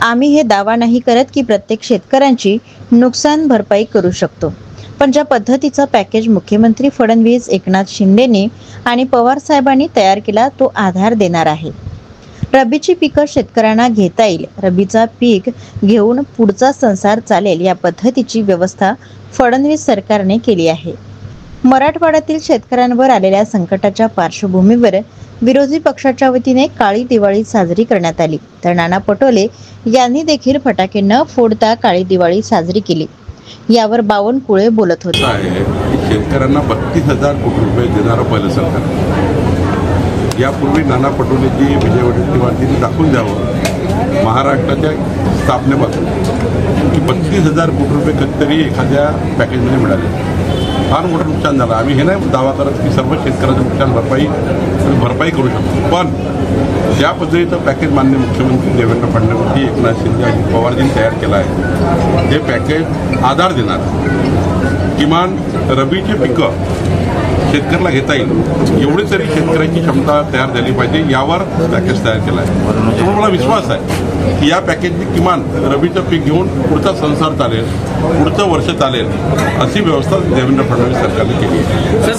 आम्ही हे दावा नाही करत की प्रत्येक शेतकऱ्यांची नुकसान भरपाई करू शकतो, पण ज्या पद्धतीचा पॅकेज मुख्यमंत्री फडणवीस, एकनाथ शिंदेने आणि पवार साहेबांनी तयार केला तो आधार देणार आहे। रब्बीची पिकं शेतकऱ्यांना घेता येईल, रब्बीचा पीक घेऊन पुढचा संसार चालेल या पद्धतीची व्यवस्था फडणवीस सरकारने केली आहे। मराठवाड्यातील शेतकऱ्यांवर आलेल्या संकटाच्या पार्श्वभूमीवर विरोधी पक्षाच्या वतीने काळी दिवाळी साजरी करण्यात आली, तर नाना पटोले यांनी देखील फटाके न फोडता काळी दिवाळी साजरी केली। यावर बावनकुळे बोलत होते। शेतकऱ्यांना 32,000 कोटी रुपये देणारं पहिलं सरकार। यापूर्वी नाना पटोलेजी, विजय वडेट्टीवार दाखवून द्यावं महाराष्ट्राच्या स्थापनेपासून की 32,000 कोटी रुपये कधीतरी एखाद्या पॅकेजमध्ये मिळाले। फार मोठं नुकसान झालं। आम्ही हे नाही दावा करत की सर्व शेतकऱ्यांचं नुकसान भरपाई करू शकतो, पण ज्या पद्धतीचं पॅकेज माननीय मुख्यमंत्री देवेंद्र फडणवीस, एकनाथ शिंदे आणि पवारजींनी तयार केलं आहे, ते पॅकेज आधार देणार, किमान रब्बीची पिकं शेतकऱ्याला घेता येईल एवढी तरी शेतकऱ्यांची क्षमता तयार झाली पाहिजे, यावर पॅकेज तयार केला आहे। त्यामुळे मला विश्वास आहे की या पॅकेजने किमान रब्बीचं पीक घेऊन पुढचा संसार चालेल, पुढचं वर्ष चालेल, अशी व्यवस्था देवेंद्र फडणवीस सरकारने केली आहे।